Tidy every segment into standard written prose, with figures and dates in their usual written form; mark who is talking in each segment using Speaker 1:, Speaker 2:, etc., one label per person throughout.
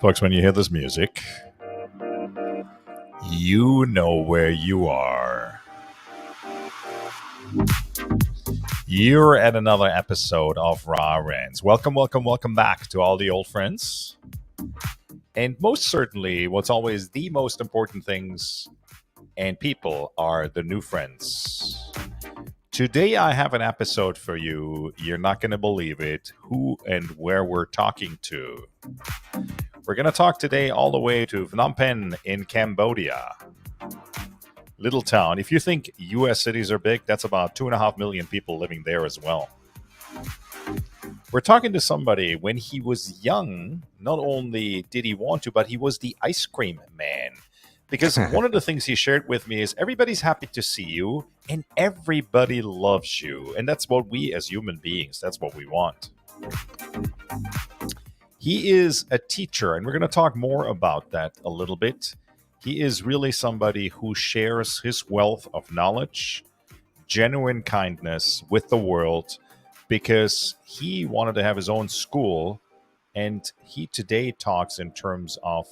Speaker 1: Folks, when you hear this music, you know where you are. You're at another episode of Raw Rants. Welcome, welcome, welcome back to all the old friends. And most certainly, what's always the most important things and people are the new friends. Today, I have an episode for you. You're not going to believe it, who and where we're talking to. We're going to talk today all the way to Phnom Penh in Cambodia. Little town. If you think U.S. cities are big, that's about 2.5 million people living there as well. We're talking to somebody when he was young. Not only did he want to, but he was the ice cream man. Because one of the things he shared with me is everybody's happy to see you and everybody loves you. And that's what we as human beings, that's what we want. He is a teacher, and we're going to talk more about that a little bit. He is really somebody who shares his wealth of knowledge, genuine kindness with the world, because he wanted to have his own school, and he today talks in terms of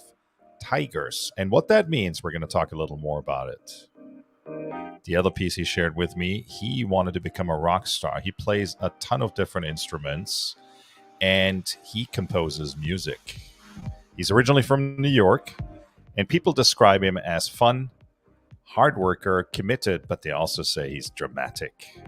Speaker 1: tigers. And what that means, we're going to talk a little more about it. The other piece he shared with me, he wanted to become a rock star. He plays a ton of different instruments, and he composes music. He's originally from New York, and people describe him as fun, hard worker, committed, but they also say he's dramatic.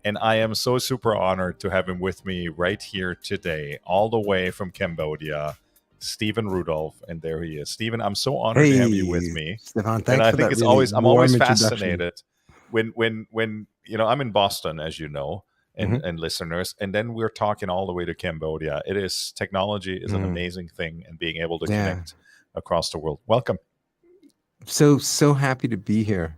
Speaker 1: And I am so super honored to have him with me right here today, all the way from Cambodia, Stephen Rudolph. And there he is. Stephen, I'm so honored to have you with me.
Speaker 2: Stefan, thanks
Speaker 1: and I
Speaker 2: for
Speaker 1: think
Speaker 2: that
Speaker 1: it's
Speaker 2: really
Speaker 1: always I'm
Speaker 2: warm
Speaker 1: always
Speaker 2: introduction.
Speaker 1: fascinated when I'm in Boston, as you know, and listeners, and then we're talking all the way to Cambodia. Technology is an amazing thing, and being able to connect across the world. Welcome.
Speaker 2: So happy to be here.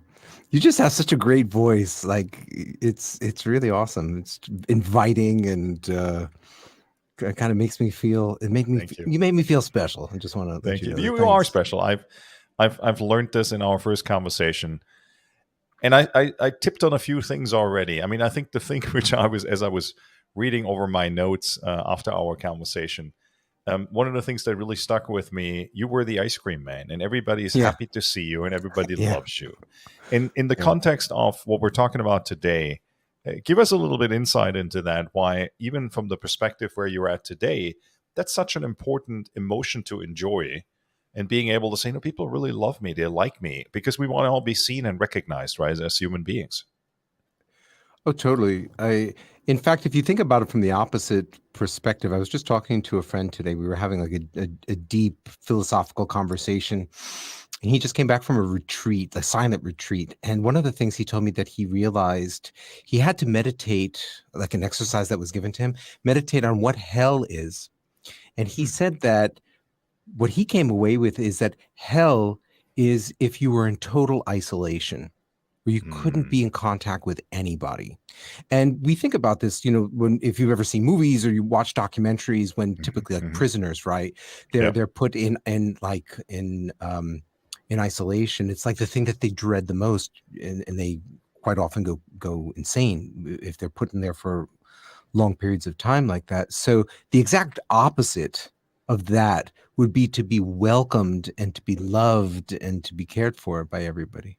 Speaker 2: You just have such a great voice. Like it's really awesome. It's inviting and it kind of makes me feel. You made me feel special. I just want to
Speaker 1: thank you.
Speaker 2: Know
Speaker 1: You are special. I've learned this in our first conversation, and I tipped on a few things already. I mean, I think the thing which as I was reading over my notes after our conversation. One of the things that really stuck with me, you were the ice cream man, and everybody is happy to see you, and everybody loves you. In the context of what we're talking about today, give us a little bit insight into that, why even from the perspective where you're at today, that's such an important emotion to enjoy, and being able to say, no, people really love me, they like me, because we want to all be seen and recognized, right, as human beings.
Speaker 2: Oh, totally. In fact, if you think about it from the opposite perspective, I was just talking to a friend today. We were having like a deep philosophical conversation. And he just came back from a retreat, a silent retreat. And one of the things he told me that he realized he had to meditate, like an exercise that was given to him, meditate on what hell is. And he said that what he came away with is that hell is if you were in total isolation, where you couldn't be in contact with anybody. And we think about this, if you've ever seen movies or you watch documentaries, when typically like prisoners, right? They're put in isolation. It's like the thing that they dread the most, and they quite often go insane if they're put in there for long periods of time like that. So the exact opposite of that would be to be welcomed and to be loved and to be cared for by everybody.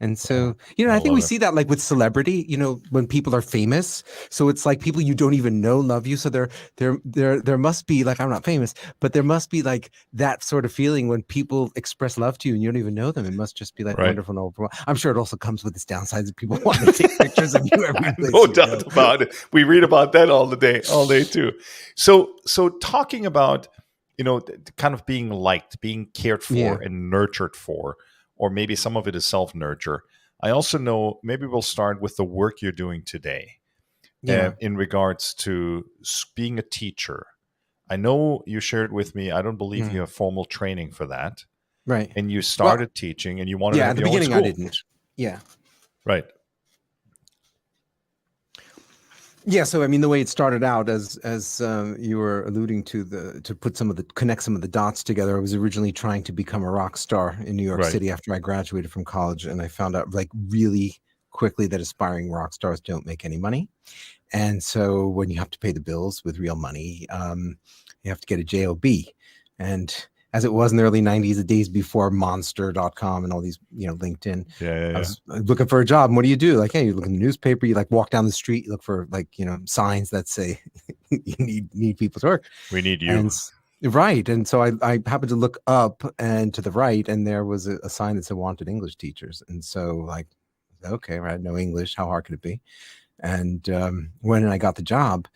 Speaker 2: And so, I think we see that like with celebrity, when people are famous. So it's like people you don't even know love you. So there must be, like, I'm not famous, but there must be like that sort of feeling when people express love to you and you don't even know them. It must just be like wonderful and overwhelming. I'm sure it also comes with its downsides that people want to take pictures of you every place.
Speaker 1: No doubt about it. We read about that all day too. So talking about, kind of being liked, being cared for and nurtured for, or maybe some of it is self-nurture. I also know, maybe we'll start with the work you're doing today in regards to being a teacher. I know you shared with me, I don't believe you have formal training for that.
Speaker 2: Right.
Speaker 1: And you started teaching and you wanted to have your own school.
Speaker 2: At the beginning I didn't. Yeah.
Speaker 1: Right.
Speaker 2: Yeah, so I mean, the way it started out, as you were alluding to, connect some of the dots together. I was originally trying to become a rock star in New York City after I graduated from college, and I found out like really quickly that aspiring rock stars don't make any money. And so when you have to pay the bills with real money, you have to get a job. And as it was in the early 90s, the days before monster.com and all these, LinkedIn, I was looking for a job. And what do you do? Like, hey, you look in the newspaper, you like walk down the street, you look for signs that say you need people to work.
Speaker 1: We need you.
Speaker 2: And right. And so I happened to look up and to the right, and there was a sign that said wanted English teachers. And so like, okay, right, no English, how hard could it be? And when I got the job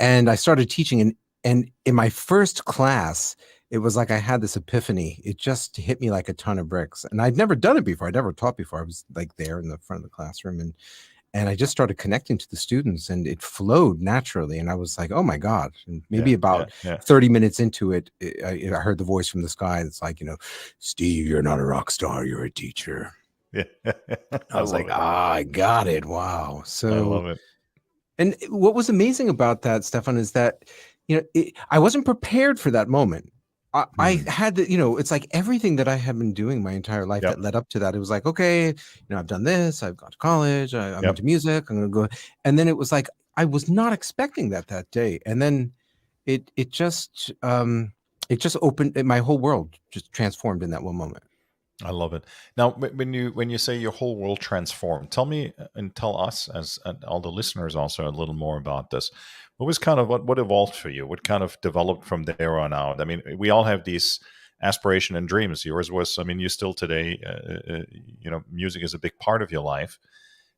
Speaker 2: and I started teaching, and in my first class, it was like I had this epiphany. It just hit me like a ton of bricks. And I'd never done it before. I'd never taught before. I was like there in the front of the classroom, and I just started connecting to the students, and it flowed naturally. And I was like, oh my God. And maybe about 30 minutes into it, I heard the voice from the sky that's like, Steve, you're not a rock star, you're a teacher. Yeah. I was like, I got it. Wow. So
Speaker 1: I love it.
Speaker 2: And what was amazing about that, Stefan, is that, I wasn't prepared for that moment. I had it's like everything that I had been doing my entire life that led up to that. It was like, okay, I've done this, I've gone to college, I'm into music, I'm going to go. And then it was like, I was not expecting that day. And then it just opened, my whole world just transformed in that one moment.
Speaker 1: I love it. Now, when you say your whole world transformed, tell me and tell us, as and all the listeners, also a little more about this. What was kind of what evolved for you? What kind of developed from there on out? I mean, we all have these aspiration and dreams. Yours was, I mean, you still today, music is a big part of your life.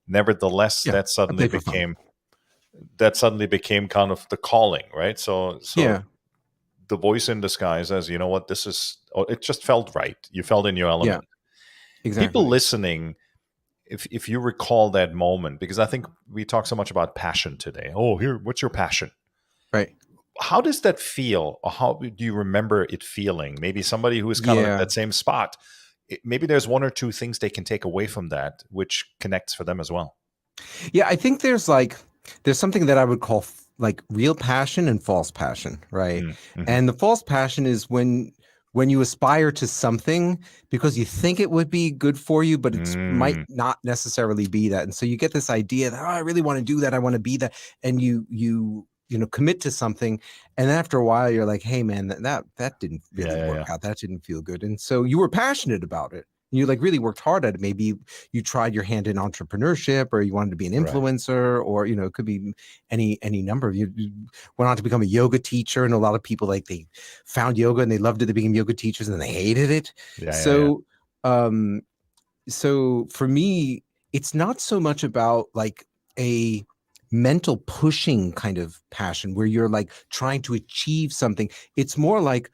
Speaker 1: Nevertheless, that suddenly became kind of the calling, right? So the voice in the sky says, you know what, it just felt right. You felt in your element.
Speaker 2: Yeah, exactly.
Speaker 1: People listening, if you recall that moment, because I think we talk so much about passion today. Oh, what's your passion?
Speaker 2: Right.
Speaker 1: How does that feel? Or how do you remember it feeling? Maybe somebody who is kind of at that same spot, maybe there's one or two things they can take away from that, which connects for them as well.
Speaker 2: Yeah, I think there's something that I would call like real passion and false passion, right? Mm-hmm. And the false passion is when you aspire to something because you think it would be good for you, but it might not necessarily be that. And so you get this idea that, I really want to do that. I want to be that. And you commit to something. And after a while, you're like, hey, man, that didn't really work out. That didn't feel good. And so you were passionate about it. You like really worked hard at it. Maybe you tried your hand in entrepreneurship, or you wanted to be an influencer, or it could be any number of you went on to become a yoga teacher. And a lot of people they found yoga and they loved it. They became yoga teachers and they hated it. So for me, it's not so much about like a mental pushing kind of passion where you're like trying to achieve something. It's more like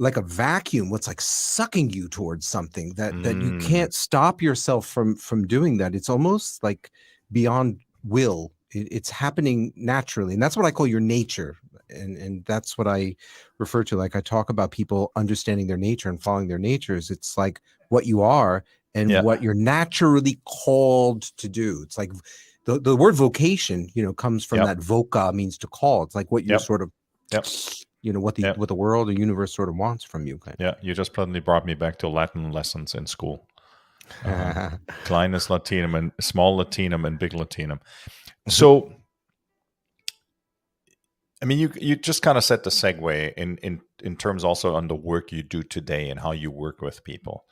Speaker 2: a vacuum, what's like sucking you towards something that you can't stop yourself from doing that. It's almost like beyond will. It's happening naturally. And that's what I call your nature. And that's what I refer to. Like I talk about people understanding their nature and following their natures. It's like what you are and what you're naturally called to do. It's like the word vocation, comes from that voca, means to call. It's like what you're sort of what the world or universe sort of wants from you.
Speaker 1: Yeah, you just suddenly brought me back to Latin lessons in school. Kleines Latinum and small Latinum and big Latinum. So, I mean, you just kind of set the segue in terms also on the work you do today and how you work with people.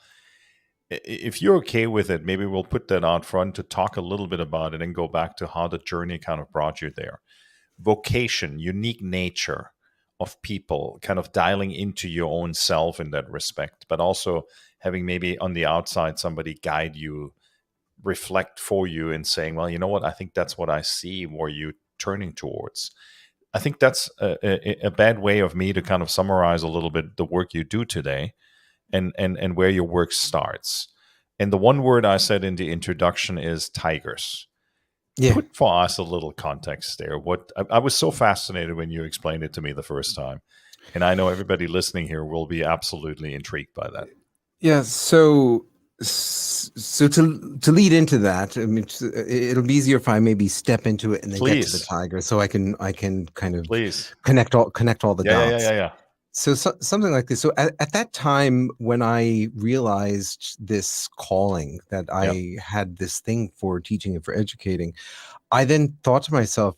Speaker 1: If you're okay with it, maybe we'll put that out front to talk a little bit about it and go back to how the journey kind of brought you there. Vocation, unique nature of people, kind of dialing into your own self in that respect, but also having maybe on the outside somebody guide you, reflect for you and saying, well, you know what, I think that's what I see where you're turning towards. I think that's a bad way of me to kind of summarize a little bit the work you do today and where your work starts. And the one word I said in the introduction is tigers. Put for us a little context there. I was so fascinated when you explained it to me the first time, and I know everybody listening here will be absolutely intrigued by that.
Speaker 2: Yeah. So to lead into that, I mean, it'll be easier if I maybe step into it and then get to the tiger, so I can kind of connect all the dots.
Speaker 1: Yeah.
Speaker 2: Something like this. So at that time, when I realized this calling, that
Speaker 1: Yeah.
Speaker 2: I had this thing for teaching and for educating, I then thought to myself,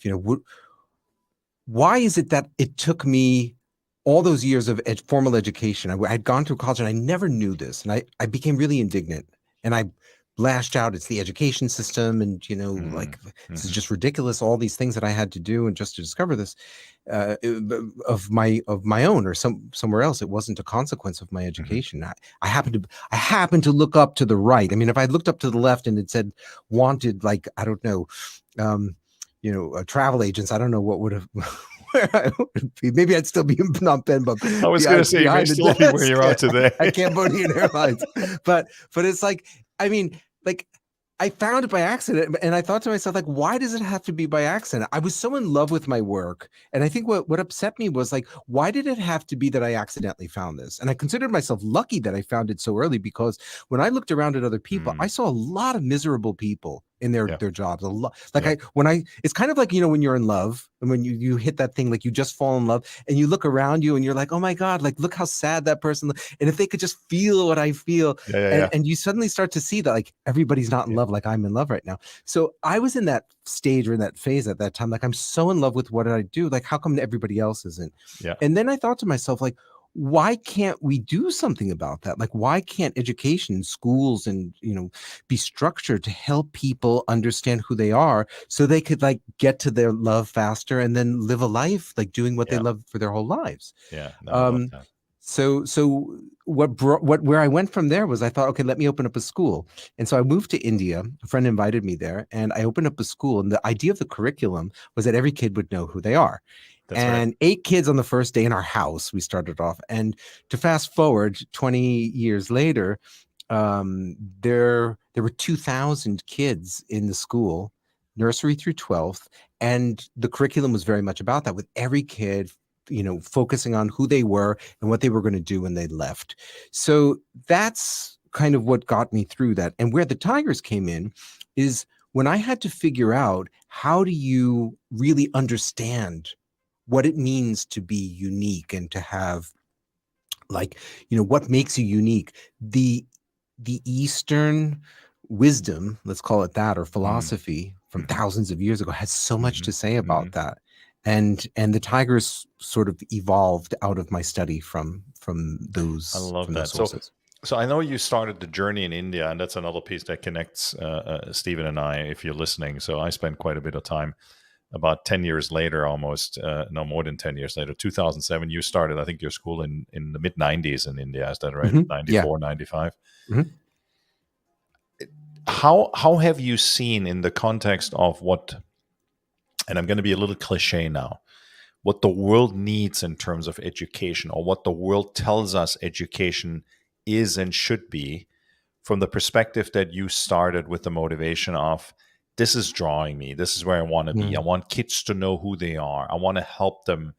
Speaker 2: why is it that it took me all those years of formal education? I'd gone through college and I never knew this. And I became really indignant and I lashed out. It's the education system. And, like, this is
Speaker 1: Mm-hmm.
Speaker 2: just ridiculous. All these things that I had to do. And just to discover this uh, of my own or somewhere else, it wasn't a consequence of my
Speaker 1: Mm-hmm.
Speaker 2: education. I happened to look up to the right. I mean, if I looked up to the left and it said wanted, like, I don't know, um, travel agents, I don't know what would have where I would be. Maybe I'd still be in Phnom Penh, but
Speaker 1: I was going to
Speaker 2: behind,
Speaker 1: say you may
Speaker 2: behind the
Speaker 1: still be where
Speaker 2: desk
Speaker 1: you are today.
Speaker 2: at Cambodian Airlines. But it's like, I mean, like, I found it by accident, and I thought to myself, like, why does it have to be by accident? I was so in love with my work, and I think what upset me was, like, why did it have to be that I accidentally found this? And I considered myself lucky that I found it so early, because when I looked around at other people, I
Speaker 1: Mm,
Speaker 2: saw a lot of miserable people in their
Speaker 1: yeah.
Speaker 2: their jobs. A lot, like,
Speaker 1: Yeah.
Speaker 2: it's kind of like, when you're in love and when you hit that thing, like, you just fall in love and you look around you and you're like, oh my God, like, look how sad that person. And if they could just feel what I feel,
Speaker 1: Yeah. Yeah.
Speaker 2: and
Speaker 1: Yeah.
Speaker 2: and you suddenly start to see that, like, everybody's not in
Speaker 1: Yeah.
Speaker 2: love like I'm in love right now. So I was in that stage or in that phase at that time, like, I'm so in love with what I do, like, how come everybody else isn't?
Speaker 1: Yeah.
Speaker 2: And then I thought to myself, like, why can't we do something about that? Like, why can't education, schools, and be structured to help people understand who they are, so they could, like, get to their love faster and then live a life like doing what they
Speaker 1: Yeah.
Speaker 2: love for their whole lives?
Speaker 1: Yeah. No, I love
Speaker 2: um
Speaker 1: that.
Speaker 2: so where I went from there was, I thought, okay, let me open up a school. And so I moved to India. A friend invited me there, and I opened up a school. And the idea of the curriculum was that every kid would know who they are.
Speaker 1: That's right.
Speaker 2: And 8 kids on the first day in our house, we started off. And to fast forward 20 years later, there were 2,000 kids in the school, nursery through 12th, and the curriculum was very much about that, with every kid focusing on who they were and what they were going to do when they left. So that's kind of what got me through that. And where the Tigers came in is when I had to figure out, how do you really understand what it means to be unique and to have, like, what makes you unique. The Eastern wisdom, let's call it that, or
Speaker 1: Mm,
Speaker 2: philosophy from
Speaker 1: hmm.
Speaker 2: thousands of years ago, has so much
Speaker 1: Hmm.
Speaker 2: to say
Speaker 1: Hmm.
Speaker 2: about that. And the Tigers sort of evolved out of my study from
Speaker 1: I
Speaker 2: those
Speaker 1: love
Speaker 2: from those
Speaker 1: that. So,
Speaker 2: sources.
Speaker 1: so I know you started the journey in India, and that's another piece that connects Stephen and I, if you're listening. So I spent quite a bit of time. About 10 years later, almost, no more than 10 years later, 2007, you started, I think, your school in the mid 90s in India. Is that right?
Speaker 2: Yeah.
Speaker 1: 94, 95.
Speaker 2: Mhm.
Speaker 1: How have you seen, in the context of what, and I'm going to be a little cliche now, what the world needs in terms of education, or what the world tells us education is and should be, from the perspective that you started with the motivation of, this is drawing me, this is where I want to be, I
Speaker 2: Mm,
Speaker 1: want kids to know who they are, I want to help them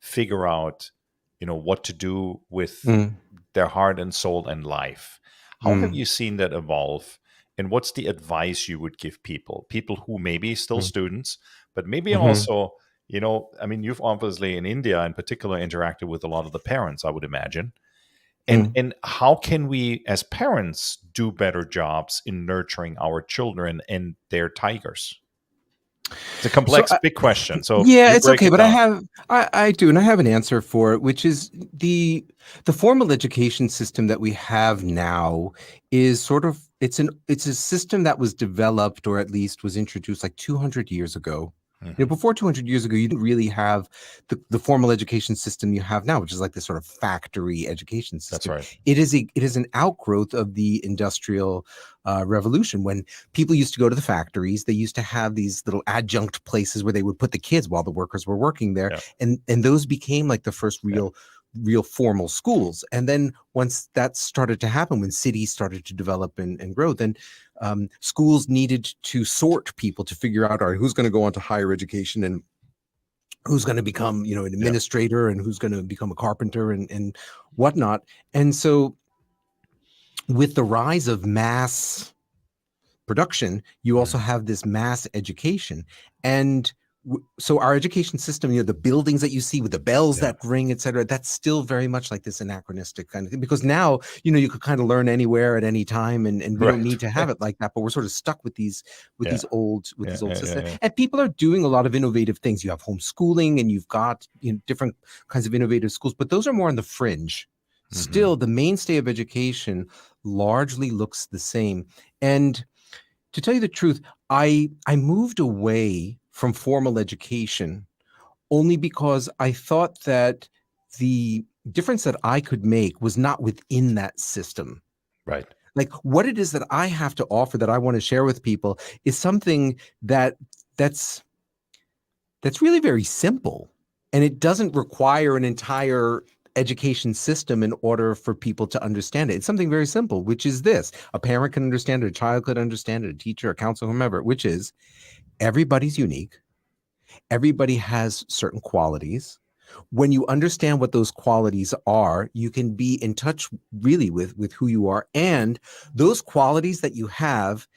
Speaker 1: figure out, what to do with
Speaker 2: mm,
Speaker 1: their heart and soul and life. How have
Speaker 2: mm,
Speaker 1: you seen that evolve? And what's the advice you would give people who maybe still
Speaker 2: mm,
Speaker 1: students, but maybe
Speaker 2: mhm,
Speaker 1: also, I mean, you've obviously in India in particular interacted with a lot of the parents, I would imagine. And
Speaker 2: mm.
Speaker 1: and how can we as parents do better jobs in nurturing our children and their tigers? It's a
Speaker 2: So
Speaker 1: complex, big question. So
Speaker 2: yeah,
Speaker 1: you
Speaker 2: it's
Speaker 1: break
Speaker 2: okay,
Speaker 1: it
Speaker 2: but
Speaker 1: down.
Speaker 2: I do, and I have an answer for it, which is the formal education system that we have now is sort of, it's a system that was developed, or at least was introduced, like, 200 years ago.
Speaker 1: Hmm.
Speaker 2: Before 200 years ago, you didn't really have the formal education system you have now, which is like this sort of factory education
Speaker 1: That's
Speaker 2: system.
Speaker 1: right.
Speaker 2: It is an outgrowth of the industrial revolution, when people used to go to the factories. They used to have these little adjunct places where they would put the kids while the workers were working there,
Speaker 1: Yeah.
Speaker 2: and those became like the first
Speaker 1: Yeah.
Speaker 2: real formal schools. And then once that started to happen, when cities started to develop and grow, then schools needed to sort people to figure out, all right, who's going to go on to higher education, and who's going to become, an
Speaker 1: Yeah.
Speaker 2: administrator, and who's going to become a carpenter, and whatnot. And so with the rise of mass production, you also
Speaker 1: Mhm.
Speaker 2: have this mass education. And So our education system, the buildings that you see with the bells
Speaker 1: Yeah.
Speaker 2: that ring, et cetera, that's still very much like this anachronistic kind of thing. Because now, you could kind of learn anywhere at any time, and we don't
Speaker 1: Right.
Speaker 2: need to have it like that. But we're sort of stuck with these
Speaker 1: Yeah. Yeah. Yeah. Yeah.
Speaker 2: systems.
Speaker 1: Yeah.
Speaker 2: And people are doing a lot of innovative things. You have homeschooling, and you've got different kinds of innovative schools, but those are more on the fringe.
Speaker 1: Hmm.
Speaker 2: Still, the mainstay of education largely looks the same. And to tell you the truth, I moved away from formal education only because I thought that the difference that I could make was not within that system.
Speaker 1: Right.
Speaker 2: Like what it is that I have to offer that I want to share with people is something that's that's really very simple, and it doesn't require an entire education system in order for people to understand it. It's something very simple, which is this: a parent can understand it, a child could understand it, a teacher, a counselor, whomever, which is everybody's unique. Everybody has certain qualities. When you understand what those qualities are, you can be in touch really with who you are. And those qualities that you have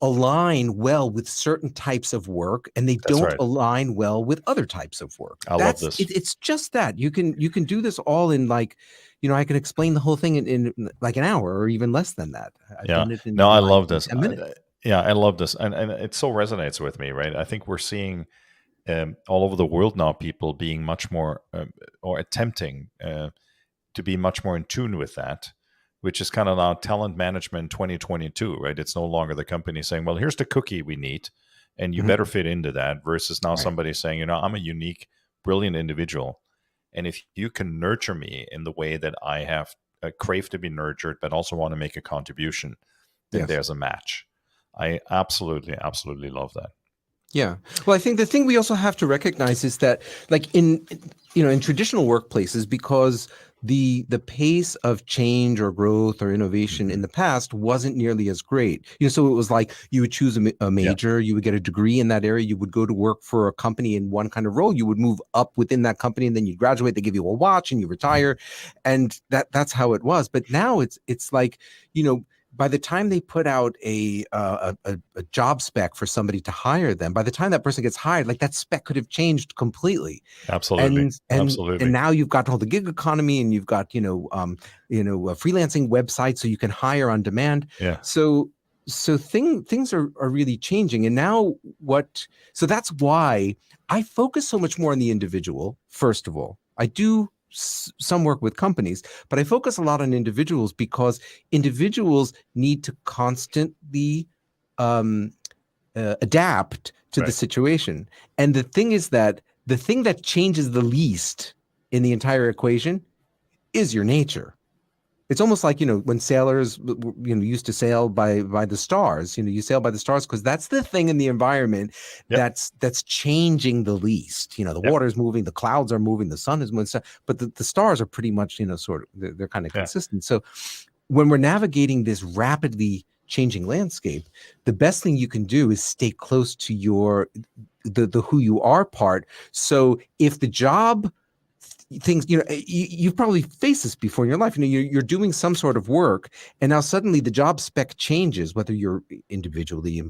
Speaker 2: align well with certain types of work, and they
Speaker 1: That's
Speaker 2: don't
Speaker 1: right.
Speaker 2: align well with other types of work.
Speaker 1: I love this.
Speaker 2: It's just that you can do this all in like, I can explain the whole thing in like an hour or even less than that. I've
Speaker 1: Yeah.
Speaker 2: done it
Speaker 1: No,
Speaker 2: in
Speaker 1: I
Speaker 2: like
Speaker 1: love this.
Speaker 2: 10 minutes.
Speaker 1: Yeah, I love this, and it so resonates with me, right? I think we're seeing all over the world now people being much more or attempting to be much more in tune with that, which is kind of now talent management 2022, right? It's no longer the company saying, well, here's the cookie we need, and you
Speaker 2: Mhm.
Speaker 1: better fit into that, versus now
Speaker 2: Right.
Speaker 1: somebody saying, I'm a unique, brilliant individual. And if you can nurture me in the way that I have a crave to be nurtured, but also want to make a contribution, then
Speaker 2: Yes.
Speaker 1: there's a match. I absolutely, absolutely love that.
Speaker 2: Yeah. Well, I think the thing we also have to recognize is that, like in traditional workplaces, because the pace of change or growth or innovation in
Speaker 1: Hmm.
Speaker 2: the past wasn't nearly as great. So it was like you would choose a
Speaker 1: Yeah.
Speaker 2: major, you would get a degree in that area, you would go to work for a company in one kind of role, you would move up within that company, and then you graduate, they give you a watch, and you retire, and that's how it was. But now it's like, you know by the time they put out a job spec for somebody to hire them, by the time that person gets hired, like that spec could have changed completely.
Speaker 1: Absolutely.
Speaker 2: And
Speaker 1: Absolutely.
Speaker 2: now you've got all the gig economy, and you've got a freelancing website, so you can hire on demand.
Speaker 1: Yeah.
Speaker 2: So things are really changing. And now so that's why I focus so much more on the individual. First of all, I do some work with companies, but I focus a lot on individuals because individuals need to constantly um, adapt to the
Speaker 1: Right.
Speaker 2: situation. And the thing is that the thing that changes the least in the entire equation is your nature. It's almost like, when sailors, used to sail by the stars. You sail by the stars because that's the thing in the environment
Speaker 1: Yep.
Speaker 2: that's changing the least. The
Speaker 1: Yep.
Speaker 2: water's moving, the clouds are moving, the sun is moving, but the stars are pretty much, sort of, they're kind of
Speaker 1: Yeah.
Speaker 2: consistent. So when we're navigating this rapidly changing landscape, the best thing you can do is stay close to the who you are part. So if the job things, you've probably faced this before in your life. You're doing some sort of work, and now suddenly the job spec changes, whether you're individually,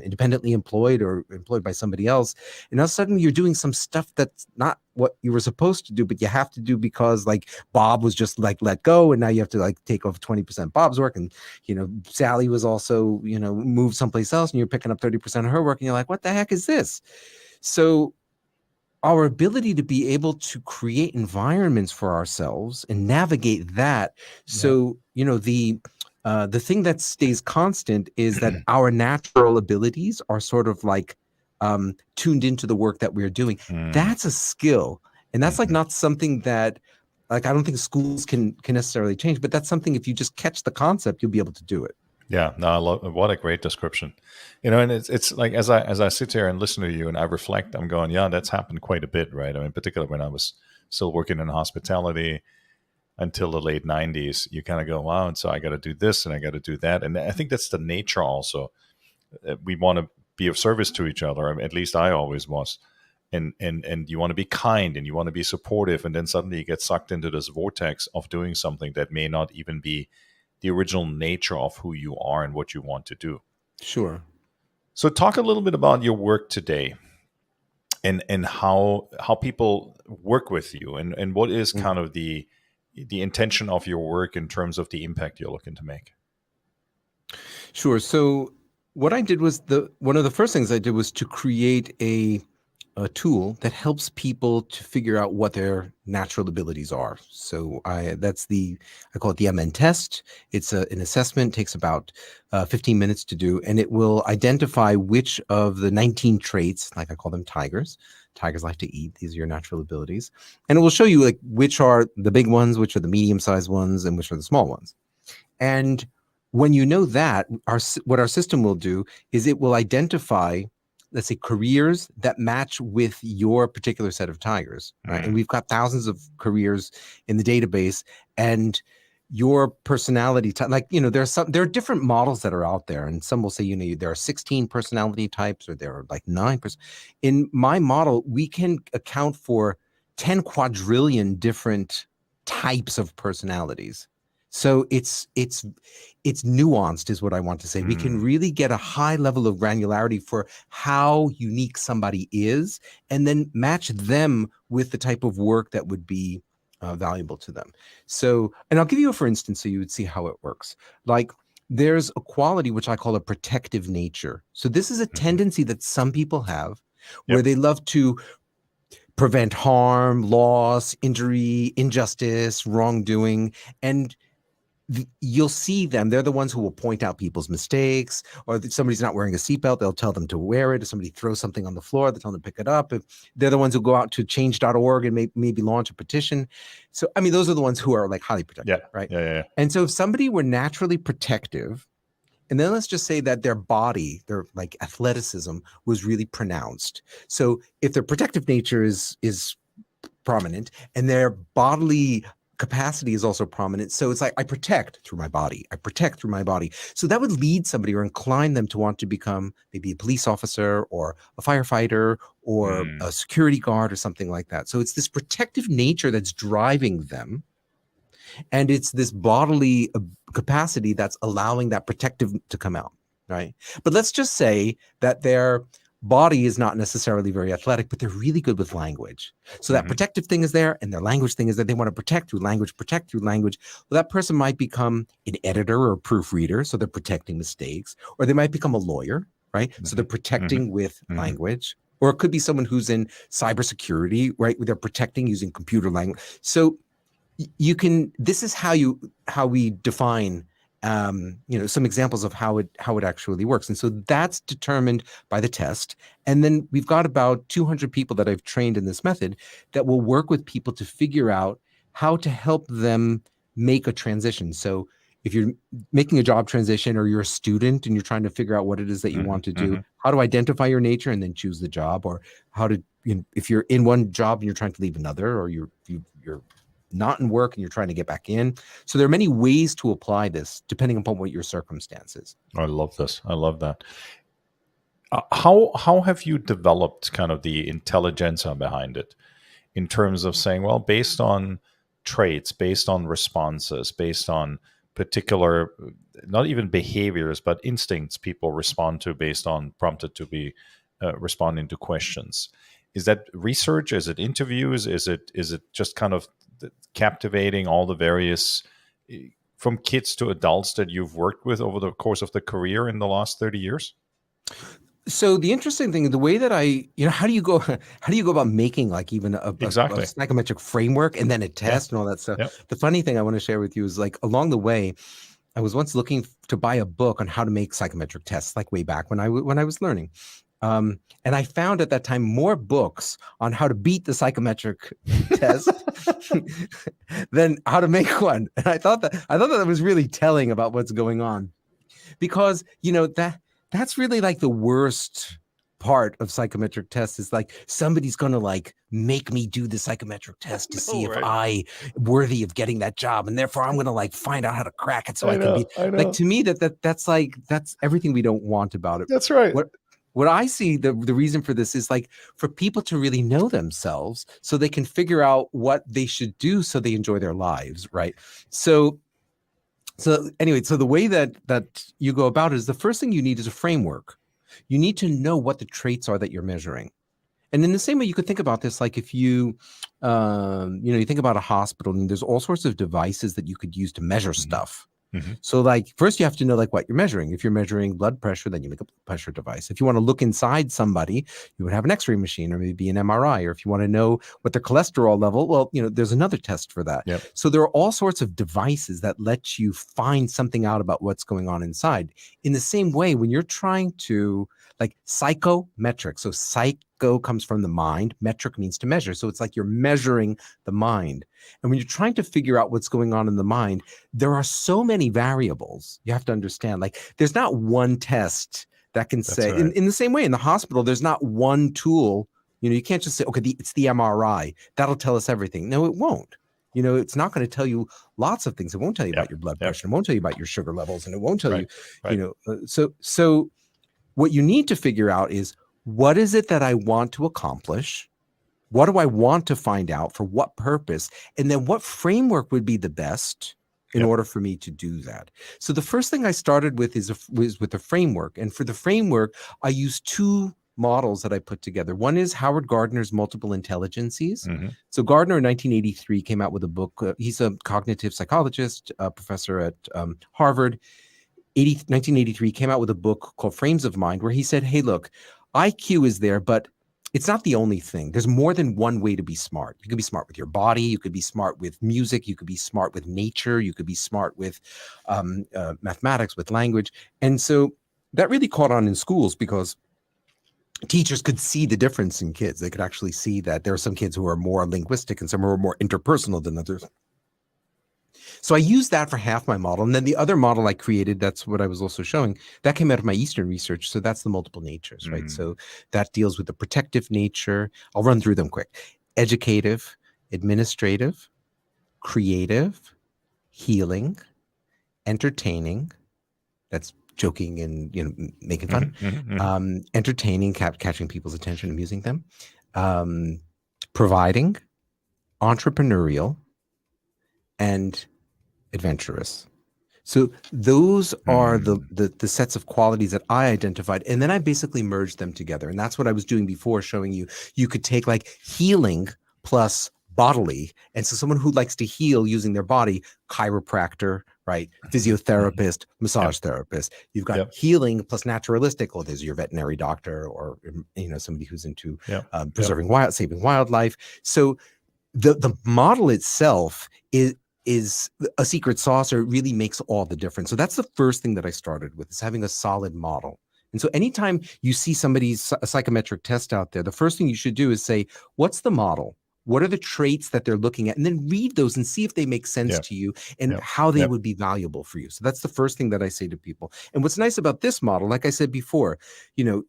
Speaker 2: independently employed or employed by somebody else. And now suddenly you're doing some stuff that's not what you were supposed to do, but you have to do because like Bob was just like let go, and now you have to like take off 20% Bob's work, and Sally was also moved someplace else, and you're picking up 30% of her work, and you're like, what the heck is this? So our ability to be able to create environments for ourselves and navigate that.
Speaker 1: Yeah.
Speaker 2: So, the thing that stays constant is that our natural abilities are sort of like tuned into the work that we're doing.
Speaker 1: Mm.
Speaker 2: That's a skill. And that's like
Speaker 1: Mhm.
Speaker 2: not something that like I don't think schools can necessarily change, but that's something if you just catch the concept, you'll be able to do it.
Speaker 1: Yeah, no, I love what a great description. And it's like as I sit here and listen to you and I reflect, I'm going, yeah, that's happened quite a bit, right? I mean, particularly when I was still working in hospitality until the late '90s, you kind of go, wow, and so I got to do this and I got to do that, and I think that's the nature also. We want to be of service to each other. I mean, at least I always was, and you want to be kind and you want to be supportive, and then suddenly you get sucked into this vortex of doing something that may not even be the original nature of who you are and what you want to do.
Speaker 2: Sure.
Speaker 1: So, talk a little bit about your work today. and how people work with you, and what is
Speaker 2: Mm.
Speaker 1: kind of the intention of your work in terms of the impact you're looking to make.
Speaker 2: Sure. So what I did was one of the first things I did was to create a tool that helps people to figure out what their natural abilities are. So I call it the MN test. It's an assessment, takes about 15 minutes to do, and it will identify which of the 19 traits, like I call them tigers. Tigers like to eat. These are your natural abilities. And it will show you like which are the big ones, which are the medium-sized ones, and which are the small ones. And when you know that, what our system will do is it will identify, let's say, careers that match with your particular set of tigers, right? And we've got thousands of careers in the database, and your personality type, like, there are different models that are out there, and some will say, there are 16 personality types, or there are like 9%. In my model, we can account for 10 quadrillion different types of personalities. So it's nuanced, is what I want to say. We can really get a high level of granularity for how unique somebody is, and then match them with the type of work that would be valuable to them. So, and I'll give you a for instance so you would see how it works. Like, there's a quality which I call a protective nature. So this is a tendency that some people have, where
Speaker 1: Yep.
Speaker 2: they love to prevent harm, loss, injury, injustice, wrongdoing, and you'll see them. They're the ones who will point out people's mistakes, or if somebody's not wearing a seatbelt, they'll tell them to wear it. If somebody throws something on the floor, they'll tell them to pick it up. If they're the ones who go out to change.org and maybe launch a petition. So, I mean, those are the ones who are like highly protective, right?
Speaker 1: Yeah.
Speaker 2: And so if somebody were naturally protective, and then let's just say that their body, their like athleticism was really pronounced. So if their protective nature is prominent, and their bodily capacity is also prominent. So it's like, I protect through my body. I protect through my body. So that would lead somebody or incline them to want to become maybe a police officer or a firefighter or a security guard or something like that. So it's this protective nature that's driving them. And it's this bodily capacity that's allowing that protective to come out, right? But let's just say that their body is not necessarily very athletic, but they're really good with language. So that protective thing is there, and their language thing is that they want to protect through language, protect through language. Well, that person might become an editor or a proofreader, so they're protecting mistakes, or they might become a lawyer, right? So they're protecting with language. Or it could be someone who's in cybersecurity, right? Where they're protecting using computer language. So you can, this is how we define some examples of how it actually works. And so that's determined by the test. And then we've got about 200 people that I've trained in this method that will work with people to figure out how to help them make a transition. So if you're making a job transition, or you're a student and you're trying to figure out what it is that you want to do, how to identify your nature and then choose the job, or how to, if you're in one job and you're trying to leave another, or you're not in work and you're trying to get back in. So there are many ways to apply this depending upon what your circumstances.
Speaker 1: I love this. I love that. How have you developed kind of the intelligentsia behind it, in terms of saying, well, based on traits, based on responses, based on particular, not even behaviors, but instincts people respond to based on prompted to be responding to questions? Is that research? Is it interviews? Is it just kind of captivating all the various, from kids to adults, that you've worked with over the course of the career in the last 30 years?
Speaker 2: So the interesting thing, the way that how do you go about making like even a psychometric framework and then a test and all that stuff?
Speaker 1: Yep.
Speaker 2: The funny thing I want to share with you is, like, along the way, I was once looking to buy a book on how to make psychometric tests, like way back when I was learning. And I found at that time more books on how to beat the psychometric test than how to make one. And I thought that was really telling about what's going on, because that's really like the worst part of psychometric tests, is like somebody's gonna like make me do the psychometric test to see if I worthy of getting that job, and therefore I'm gonna like find out how to crack it so I can be like, to me that's everything we don't want about it.
Speaker 1: That's right.
Speaker 2: What I see, the reason for this is like for people to really know themselves so they can figure out what they should do so they enjoy their lives, right? So anyway, so the way that you go about it is, the first thing you need is a framework. You need to know what the traits are that you're measuring. And in the same way, you could think about this, like if you, you think about a hospital, and there's all sorts of devices that you could use to measure
Speaker 1: Hmm.
Speaker 2: stuff.
Speaker 1: Hmm.
Speaker 2: So like first you have to know like what you're measuring. If you're measuring blood pressure, then you make a blood pressure device. If you want to look inside somebody, you would have an x-ray machine or maybe an MRI. Or if you want to know what their cholesterol level, well, there's another test for that.
Speaker 1: Yep.
Speaker 2: So there are all sorts of devices that let you find something out about what's going on inside. In the same way, when you're trying to like psychometric, so psycho comes from the mind, metric means to measure. So it's like you're measuring the mind. And when you're trying to figure out what's going on in the mind, there are so many variables. You have to understand, like there's not one test that can
Speaker 1: That's
Speaker 2: say,
Speaker 1: right.
Speaker 2: in the same way in the hospital, there's not one tool. You can't just say, okay, it's the MRI. That'll tell us everything. No, it won't. It's not going to tell you lots of things. It won't tell you
Speaker 1: Yep.
Speaker 2: about your blood
Speaker 1: Yep.
Speaker 2: pressure. It won't tell you about your sugar levels. And it won't tell
Speaker 1: Right. Right.
Speaker 2: so what you need to figure out is, what is it that I want to accomplish? What do I want to find out? For what purpose? And then what framework would be the best in
Speaker 1: Yep.
Speaker 2: order for me to do that? So the first thing I started with was with a framework. And for the framework, I used two models that I put together. One is Howard Gardner's multiple intelligences.
Speaker 1: Hmm.
Speaker 2: So Gardner in 1983 came out with a book. He's a cognitive psychologist, professor at Harvard. 1983 came out with a book called Frames of Mind, where he said, hey, look, IQ is there, but it's not the only thing. There's more than one way to be smart. You could be smart with your body. You could be smart with music. You could be smart with nature. You could be smart with mathematics, with language. And so that really caught on in schools because teachers could see the difference in kids. They could actually see that there are some kids who are more linguistic and some who are more interpersonal than others. So I used that for half my model. And then the other model I created, that's what I was also showing, that came out of my Eastern research. So that's the multiple natures, right? So that deals with the protective nature. I'll run through them quick. Educative, administrative, creative, healing, entertaining. That's joking and making fun. Entertaining, catching people's attention, amusing them. Providing, entrepreneurial, and adventurous. So those are the sets of qualities that I identified. And then I basically merged them together. And that's what I was doing before, showing you could take like healing plus bodily. And so someone who likes to heal using their body, chiropractor, right? Physiotherapist, massage therapist. You've got healing plus naturalistic. Well, there's your veterinary doctor or, somebody who's into preserving saving wildlife. So the model itself is a secret sauce, or it really makes all the difference. So that's the first thing that I started with, is having a solid model. And so anytime you see somebody's a psychometric test out there, the first thing you should do is say, what's the model? What are the traits that they're looking at? And then read those and see if they make sense to you and how they would be valuable for you. So that's the first thing that I say to people. And what's nice about this model, like I said before,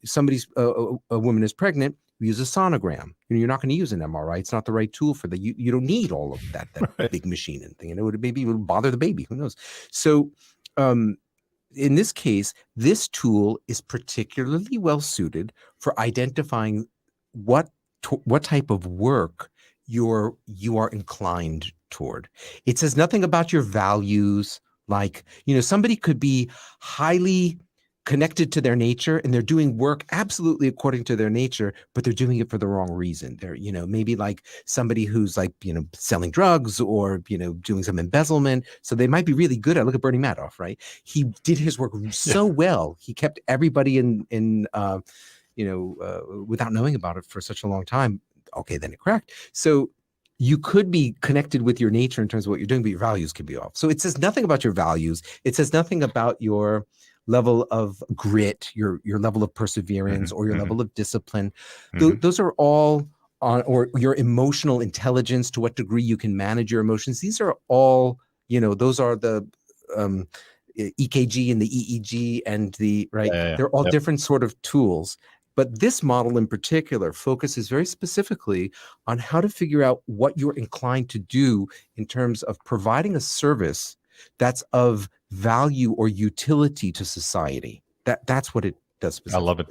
Speaker 2: somebody's a woman is pregnant, we use a sonogram. You're not going to use an MRI. It's not the right tool for that. You don't need all of that
Speaker 1: Right.
Speaker 2: big machine and thing. Maybe it would bother the baby. Who knows? So in this case, this tool is particularly well suited for identifying what type of work you are inclined toward. It says nothing about your values. Like, somebody could be highly connected to their nature and they're doing work absolutely according to their nature, but they're doing it for the wrong reason. They're, maybe like somebody who's like, selling drugs or, doing some embezzlement. So they might be really good at, look at Bernie Madoff, right? He did his work so well. He kept everybody without knowing about it for such a long time. Okay, then it cracked. So you could be connected with your nature in terms of what you're doing, but your values could be off. So it says nothing about your values. It says nothing about your level of grit, your level of perseverance, or your level of discipline. Those are all on, or your emotional intelligence, to what degree you can manage your emotions. These are all, those are the EKG and the EEG and the, right? They're all different sort of tools. But this model in particular focuses very specifically on how to figure out what you're inclined to do in terms of providing a service that's of value or utility to society. That's what it does specifically.
Speaker 1: I love it.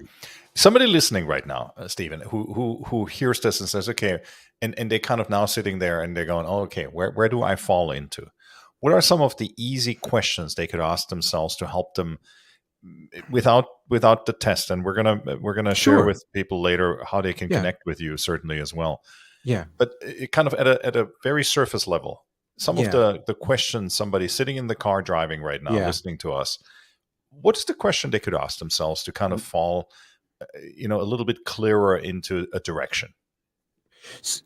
Speaker 1: Somebody listening right now, Stephen, who hears this and says, okay, and they're kind of now sitting there and they're going, oh, okay, where do I fall into? What are some of the easy questions they could ask themselves to help them without without the test, and we're gonna share
Speaker 2: Sure.
Speaker 1: with people later how they can
Speaker 2: Yeah.
Speaker 1: connect with you, certainly as well.
Speaker 2: Yeah.
Speaker 1: But it kind of at a very surface level, some of
Speaker 2: Yeah.
Speaker 1: the questions somebody sitting in the car driving right now,
Speaker 2: Yeah.
Speaker 1: listening to us, what's the question they could ask themselves to kind of fall, a little bit clearer into a direction?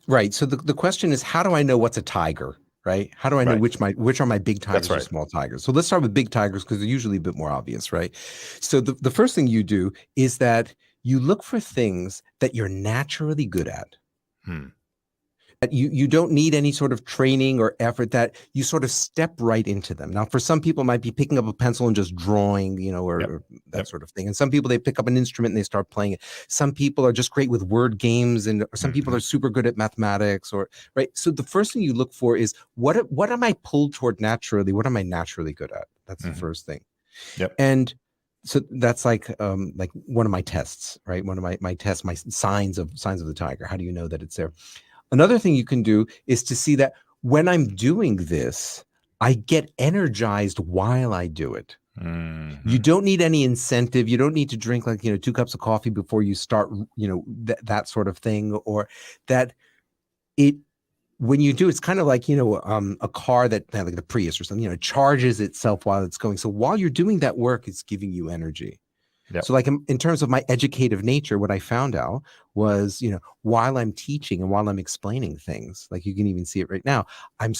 Speaker 2: Right. So the question is, how do I know what's a tiger? Right? How do I know
Speaker 1: Right.
Speaker 2: which are my big
Speaker 1: That's
Speaker 2: tigers or
Speaker 1: right.
Speaker 2: small tigers? So let's start with big tigers because they're usually a bit more obvious, right? So the first thing you do is that you look for things that you're naturally good at.
Speaker 1: Hmm.
Speaker 2: That you don't need any sort of training or effort, that you sort of step right into them. Now, for some people, it might be picking up a pencil and just drawing,
Speaker 1: Yep.
Speaker 2: or that
Speaker 1: Yep.
Speaker 2: sort of thing. And some people, they pick up an instrument and they start playing it. Some people are just great with word games, and some people
Speaker 1: Hmm.
Speaker 2: are super good at mathematics, or right. So the first thing you look for is what am I pulled toward naturally? What am I naturally good at? That's the
Speaker 1: Hmm.
Speaker 2: first thing.
Speaker 1: Yep.
Speaker 2: And so that's like one of my tests, right? One of my tests, my signs of the tiger. How do you know that it's there? Another thing you can do is to see that when I'm doing this, I get energized while I do it. You
Speaker 1: Hmm.
Speaker 2: don't need any incentive. You don't need to drink 2 cups of coffee before you start, that sort of thing, or that it, when you do, it's kind of like, a car that like the Prius or something, charges itself while it's going. So while you're doing that work, it's giving you energy.
Speaker 1: Yep.
Speaker 2: So like in terms of my educative nature, what I found out was, while I'm teaching and while I'm explaining things, like you can even see it right now, I'm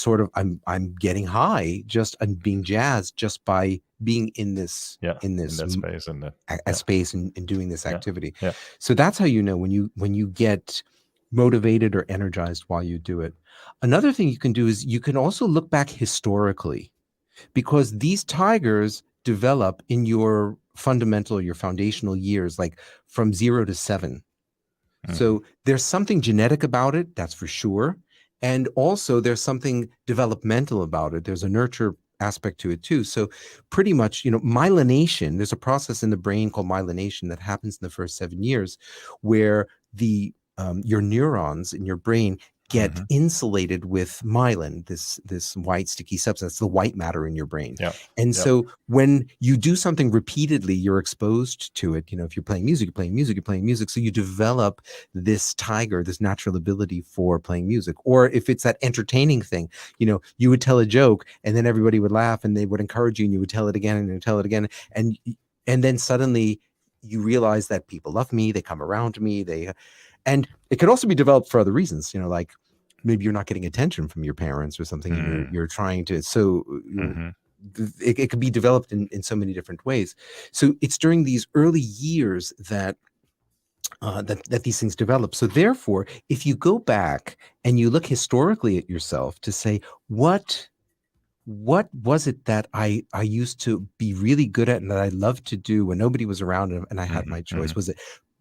Speaker 2: getting high just and being jazzed just by being in this
Speaker 1: Yeah.
Speaker 2: in
Speaker 1: In
Speaker 2: this
Speaker 1: that space, and
Speaker 2: a
Speaker 1: yeah.
Speaker 2: space and doing this
Speaker 1: Yeah.
Speaker 2: activity.
Speaker 1: Yeah.
Speaker 2: So that's how you know when you get motivated or energized while you do it. Another thing you can do is you can also look back historically, because these tigers develop in your foundational years, like from 0 to 7.
Speaker 1: Hmm.
Speaker 2: So there's something genetic about it, that's for sure. And also there's something developmental about it. There's a nurture aspect to it too. So pretty much, myelination, there's a process in the brain called myelination that happens in the first 7 years, where the your neurons in your brain get
Speaker 1: Hmm.
Speaker 2: insulated with myelin, this white sticky substance, the white matter in your brain.
Speaker 1: Yeah.
Speaker 2: And
Speaker 1: Yep.
Speaker 2: so when you do something repeatedly, you're exposed to it. If you're playing music, you're playing music, you're playing music. So you develop this tiger, this natural ability for playing music. Or if it's that entertaining thing, you would tell a joke and then everybody would laugh and they would encourage you, and you would tell it again and you would tell it again. And then suddenly you realize that people love me, they come around me, and it could also be developed for other reasons, like maybe you're not getting attention from your parents or something, and you're trying to, so
Speaker 1: Hmm.
Speaker 2: it could be developed in so many different ways. So it's during these early years that that these things develop. So therefore, if you go back and you look historically at yourself to say, what was it that I used to be really good at and that I loved to do when nobody was around and I had
Speaker 1: Hmm.
Speaker 2: my choice?
Speaker 1: Hmm.
Speaker 2: Was it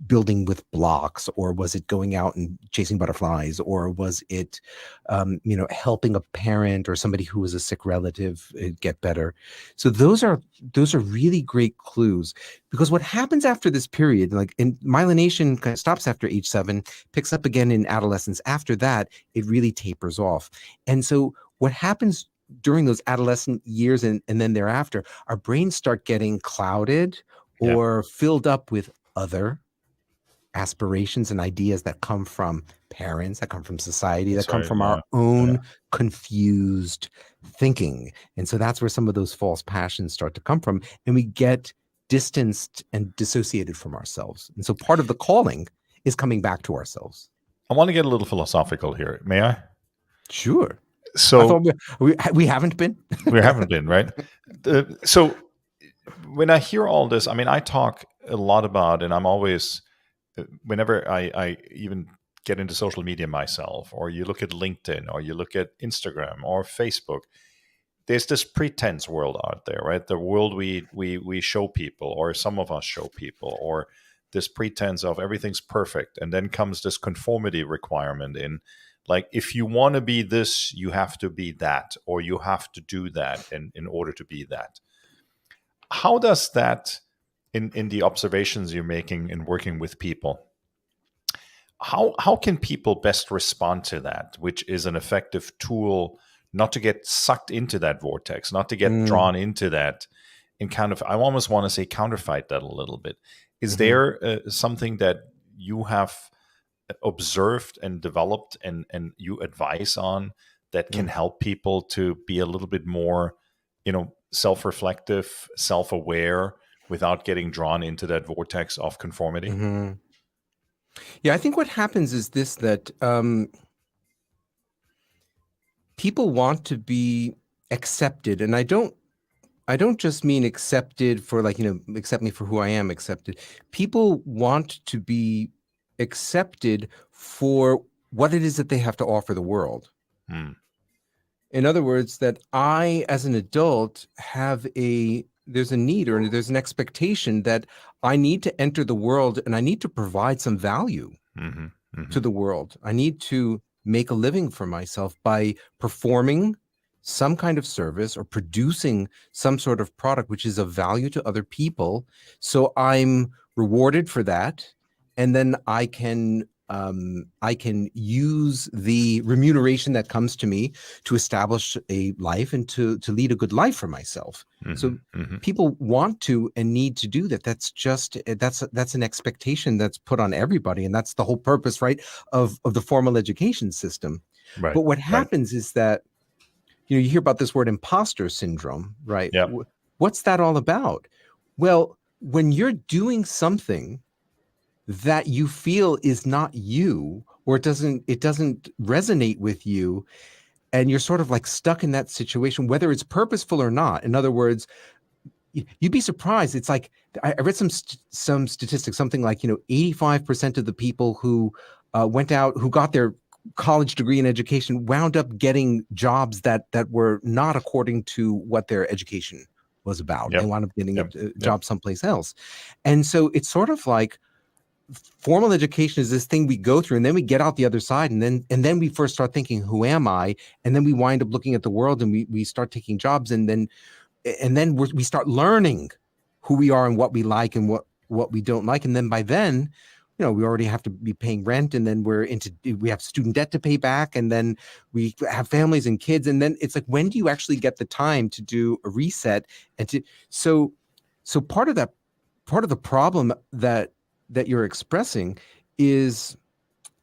Speaker 2: building with blocks, or was it going out and chasing butterflies, or was it helping a parent or somebody who was a sick relative get better? So those are really great clues, because what happens after this period, like in myelination, kind of stops after age 7, picks up again in adolescence. After that, it really tapers off. And so what happens during those adolescent years and then thereafter, our brains start getting clouded
Speaker 1: Yeah.
Speaker 2: or filled up with other aspirations and ideas that come from parents, that come from society, that
Speaker 1: That's
Speaker 2: come
Speaker 1: right.
Speaker 2: from
Speaker 1: Yeah.
Speaker 2: our own
Speaker 1: Yeah.
Speaker 2: confused thinking. And so that's where some of those false passions start to come from. And we get distanced and dissociated from ourselves. And so part of the calling is coming back to ourselves.
Speaker 1: I want to get a little philosophical here. May I?
Speaker 2: Sure. I
Speaker 1: So
Speaker 2: thought we haven't been.
Speaker 1: we haven't been, right? So when I hear all this, I mean, I talk a lot about, and I'm always, whenever I even get into social media myself, or you look at LinkedIn, or you look at Instagram or Facebook, there's this pretense world out there, right? The world we show people, or some of us show people, or this pretense of everything's perfect, and then comes this conformity requirement in, like, if you want to be this, you have to be that, or you have to do that in order to be that. How does that, in the observations you're making in working with people, how can people best respond to that, which is an effective tool not to get sucked into that vortex, not to get
Speaker 2: Mm,
Speaker 1: drawn into that, and kind of, I almost want to say, counterfight that a little bit. Is
Speaker 2: Hmm.
Speaker 1: there something that you have observed and developed and you advise on that can help people to be a little bit more, self-reflective, self-aware, without getting drawn into that vortex of conformity?
Speaker 2: Hmm. Yeah, I think what happens is this, that people want to be accepted, and I don't just mean accepted for, like, accept me for who I am, accepted. People want to be accepted for what it is that they have to offer the world.
Speaker 1: Hmm.
Speaker 2: In other words, that I, as an adult, there's a need, or there's an expectation that I need to enter the world and I need to provide some value
Speaker 1: Hmm.
Speaker 2: to
Speaker 1: Hmm.
Speaker 2: the world. I need to make a living for myself by performing some kind of service or producing some sort of product which is of value to other people. So I'm rewarded for that, and then I can use the remuneration that comes to me to establish a life and to lead a good life for myself.
Speaker 1: Hmm.
Speaker 2: So
Speaker 1: Hmm.
Speaker 2: people want to and need to do that. That's an expectation that's put on everybody, and that's the whole purpose, right, of the formal education system.
Speaker 1: Right.
Speaker 2: But what
Speaker 1: Right.
Speaker 2: happens is that, you hear about this word imposter syndrome, right?
Speaker 1: Yeah.
Speaker 2: What's that all about? Well, when you're doing something that you feel is not you, or it doesn't resonate with you, and you're sort of like stuck in that situation, whether it's purposeful or not. In other words, you'd be surprised. It's like, I read some statistics, something like, 85% of the people who went out, who got their college degree in education, wound up getting jobs that were not according to what their education was about. They
Speaker 1: Yep.
Speaker 2: wound up getting
Speaker 1: Yep.
Speaker 2: a
Speaker 1: Yep.
Speaker 2: job someplace else. And so it's sort of like formal education is this thing we go through, and then we get out the other side, and then we first start thinking, who am I? And then we wind up looking at the world, and we start taking jobs, and then we start learning who we are and what we like and what we don't like. And then by then, we already have to be paying rent, and then we have student debt to pay back, and then we have families and kids. And then it's like, when do you actually get the time to do a reset? And so part of the problem that you're expressing is,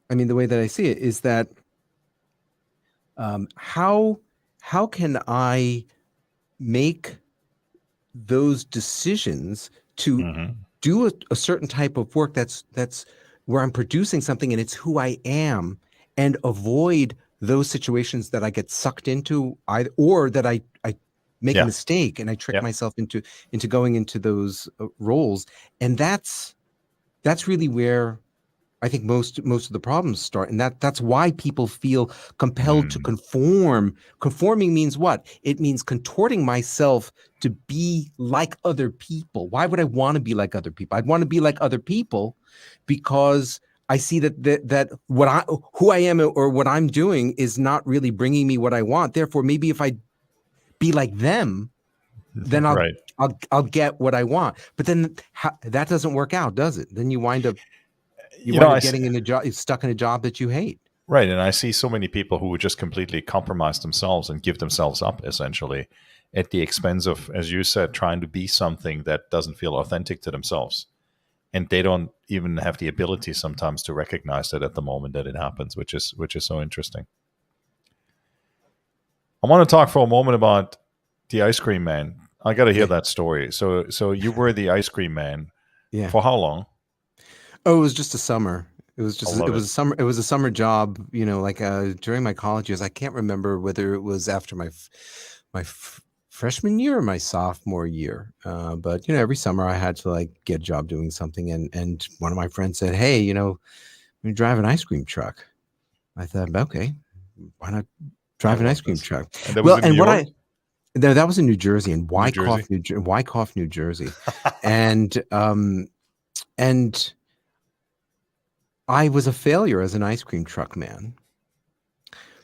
Speaker 2: I mean, the way that I see it is that, how can I make those decisions to
Speaker 1: Hmm.
Speaker 2: do a certain type of work that's where I'm producing something and it's who I am, and avoid those situations that I get sucked into, or that I make a
Speaker 1: Yeah.
Speaker 2: mistake and I trick
Speaker 1: Yeah.
Speaker 2: myself into going into those roles. And that's really where I think most of the problems start, and that's why people feel compelled to
Speaker 1: Mm.
Speaker 2: conform. Conforming means what? It means contorting myself to be like other people. Why would I want to be like other people? I'd want to be like other people because I see that who I am or what I'm doing is not really bringing me what I want. Therefore, maybe if I be like them, then I'll
Speaker 1: Right.
Speaker 2: I'll get what I want. But then that doesn't work out, does it? Then you
Speaker 1: You know,
Speaker 2: wind
Speaker 1: I
Speaker 2: up
Speaker 1: s-
Speaker 2: getting in a job, stuck in a job that you hate.
Speaker 1: right, and I see so many people who would just completely compromise themselves and give themselves up, essentially, at the expense of, as you said, trying to be something that doesn't feel authentic to themselves, and they don't even have the ability sometimes to recognize that at the moment that it happens, which is so interesting. I want to talk for a moment about the ice cream man. I got to hear
Speaker 2: Yeah,
Speaker 1: that story. So you were the ice cream man
Speaker 2: yeah.
Speaker 1: for how long?
Speaker 2: Oh, it was just a summer.
Speaker 1: I love it.
Speaker 2: It was a summer job, like during my college years. I can't remember whether it was after my freshman year or my sophomore year. But every summer I had to, like, get a job doing something, and one of my friends said, "Hey, we drive an ice cream truck." I thought, okay, why not
Speaker 1: I
Speaker 2: drive an
Speaker 1: love
Speaker 2: ice cream
Speaker 1: this.
Speaker 2: truck?
Speaker 1: And that was
Speaker 2: Well,
Speaker 1: in New
Speaker 2: and what
Speaker 1: York,
Speaker 2: I no, that was in New Jersey, in
Speaker 1: New Jersey.
Speaker 2: Wyckoff, New Jersey, and and I was a failure as an ice cream truck man,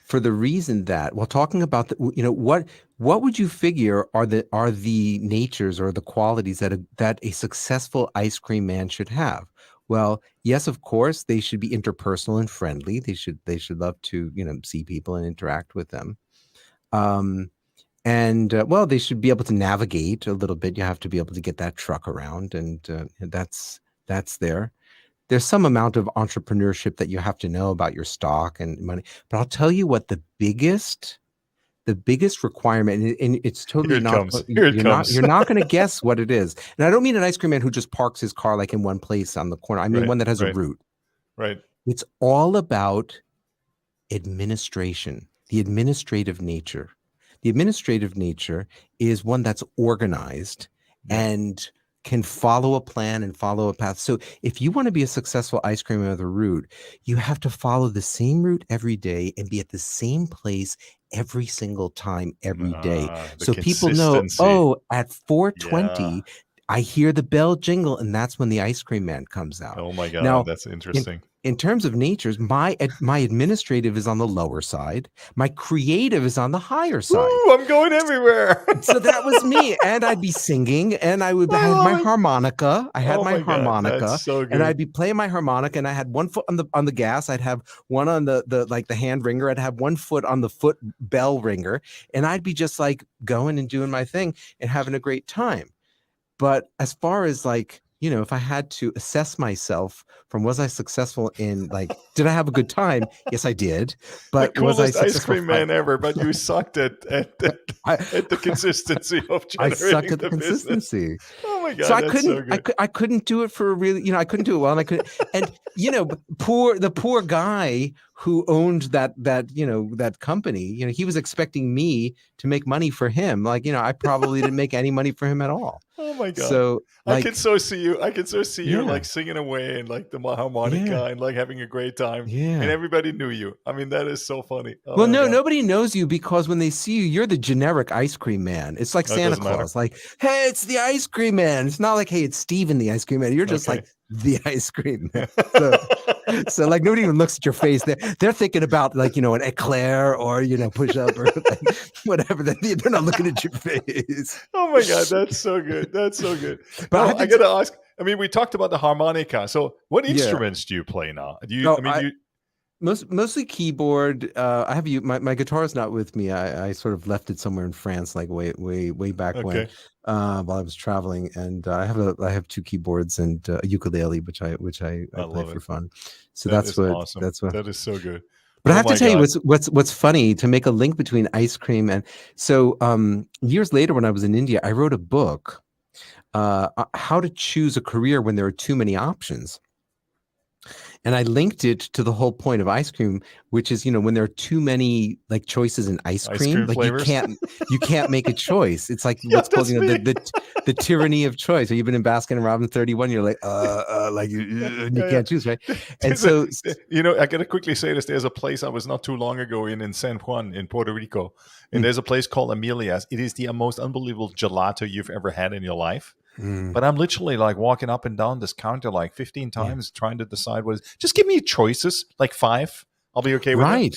Speaker 2: for the reason that, while talking about what would you figure are the natures or the qualities that a successful ice cream man should have? Well, yes, of course, they should be interpersonal and friendly. They should love to see people and interact with them. Um, And well, they should be able to navigate a little bit. You have to be able to get that truck around, and that's there. There's some amount of entrepreneurship that you have to know about your stock and money. But I'll tell you what the biggest requirement, and it's
Speaker 1: Here
Speaker 2: totally
Speaker 1: it
Speaker 2: not,
Speaker 1: comes. Here it comes.
Speaker 2: you're not going to guess what it is. And I don't mean an ice cream man who just parks his car like in one place on the corner. I mean
Speaker 1: Right,
Speaker 2: one that has a
Speaker 1: right,
Speaker 2: route.
Speaker 1: right.
Speaker 2: It's all about administration, the administrative nature. The administrative nature is one that's organized
Speaker 1: Yeah.
Speaker 2: and can follow a plan and follow a path. So if you want to be a successful ice cream with a route, you have to follow the same route every day and be at the same place every single time every day.
Speaker 1: The
Speaker 2: So people know,
Speaker 1: consistency.
Speaker 2: oh, at
Speaker 1: Yeah.
Speaker 2: 4:20, I hear the bell jingle, and that's when the ice cream man comes out.
Speaker 1: Oh my God,
Speaker 2: Now,
Speaker 1: that's
Speaker 2: in
Speaker 1: interesting.
Speaker 2: in terms of natures, my administrative is on the lower side. My creative is on the higher side.
Speaker 1: Woo! I'm going everywhere.
Speaker 2: So that was me, and I'd be singing, and I
Speaker 1: I
Speaker 2: had my
Speaker 1: love it.
Speaker 2: harmonica. I had
Speaker 1: Oh
Speaker 2: my
Speaker 1: my God, that's
Speaker 2: harmonica,
Speaker 1: so
Speaker 2: and
Speaker 1: good.
Speaker 2: I'd be playing my harmonica, and I had one foot on the gas. I'd have one on the like the hand ringer. I'd have one foot on the foot bell ringer, and I'd be just like going and doing my thing and having a great time. But as far as like, if I had to assess myself from was I successful in like, did I have a good time? Yes, I did.
Speaker 1: The
Speaker 2: But was I
Speaker 1: coolest ice
Speaker 2: successful?
Speaker 1: cream man ever, but you sucked
Speaker 2: I,
Speaker 1: at the consistency of
Speaker 2: I sucked
Speaker 1: generating
Speaker 2: at the
Speaker 1: the business.
Speaker 2: consistency.
Speaker 1: Oh my
Speaker 2: So
Speaker 1: God, that's so good.
Speaker 2: I couldn't do it for a really, I couldn't do it well. And I couldn't, and the poor guy who owned that company, he was expecting me to make money for him. Like, I probably didn't make any money for him at all.
Speaker 1: Oh my God.
Speaker 2: So
Speaker 1: I can
Speaker 2: like,
Speaker 1: so see you. I can so see you
Speaker 2: yeah,
Speaker 1: like singing away and like the
Speaker 2: yeah,
Speaker 1: harmonica and like having a great time. And
Speaker 2: yeah.
Speaker 1: everybody knew you. I mean, that is so funny.
Speaker 2: Well,
Speaker 1: Oh my
Speaker 2: no,
Speaker 1: God.
Speaker 2: nobody knows you because when they see you, you're the generic ice cream man. It's like
Speaker 1: No, it
Speaker 2: Santa
Speaker 1: doesn't matter.
Speaker 2: Claus. Like, hey, it's the ice cream man. It's not like, hey, it's Steven the ice cream man. You're just
Speaker 1: Okay.
Speaker 2: like the ice cream man. So like nobody even looks at your face. They're thinking about like, an eclair or, push up or like, whatever. They're not looking at your face.
Speaker 1: Oh my God, that's so good. That's so good.
Speaker 2: But I
Speaker 1: No,
Speaker 2: have
Speaker 1: I
Speaker 2: to,
Speaker 1: gotta ask. I mean, we talked about the harmonica. So, what
Speaker 2: yeah.
Speaker 1: instruments do you play now? Do you?
Speaker 2: Oh,
Speaker 1: I mean, you.
Speaker 2: mostly keyboard. I have you. My guitar is not with me. I sort of left it somewhere in France, like way back when,
Speaker 1: Okay,
Speaker 2: while I was traveling. And I have two keyboards and a ukulele, which I
Speaker 1: I
Speaker 2: play
Speaker 1: love
Speaker 2: for
Speaker 1: it.
Speaker 2: fun. So
Speaker 1: That
Speaker 2: that's
Speaker 1: is
Speaker 2: what
Speaker 1: awesome.
Speaker 2: that's what.
Speaker 1: That is so good.
Speaker 2: But I
Speaker 1: Oh
Speaker 2: have to
Speaker 1: my
Speaker 2: tell you
Speaker 1: God.
Speaker 2: what's funny to make a link between ice cream and so years later when I was in India, I wrote a book, how to choose a career when there are too many options. And I linked it to the whole point of ice cream, which is, when there are too many like choices in ice
Speaker 1: Ice
Speaker 2: cream,
Speaker 1: cream
Speaker 2: like you
Speaker 1: flavors.
Speaker 2: can't make a choice. It's like
Speaker 1: Yeah,
Speaker 2: what's called,
Speaker 1: that's me.
Speaker 2: the tyranny of choice. So you've been in Baskin and Robbins 31, you're like, like
Speaker 1: Yeah,
Speaker 2: and you
Speaker 1: yeah,
Speaker 2: can't choose, right?
Speaker 1: yeah.
Speaker 2: And so,
Speaker 1: I gotta quickly say this. There's a place I was not too long ago in San Juan in Puerto Rico, and
Speaker 2: mm,
Speaker 1: there's a place called Amelia's. It is the most unbelievable gelato you've ever had in your life.
Speaker 2: mm,
Speaker 1: But I'm literally like walking up and down this counter like 15
Speaker 2: yeah.
Speaker 1: times trying to decide what is. Just give me choices, like 5. I'll be okay with it.
Speaker 2: Right.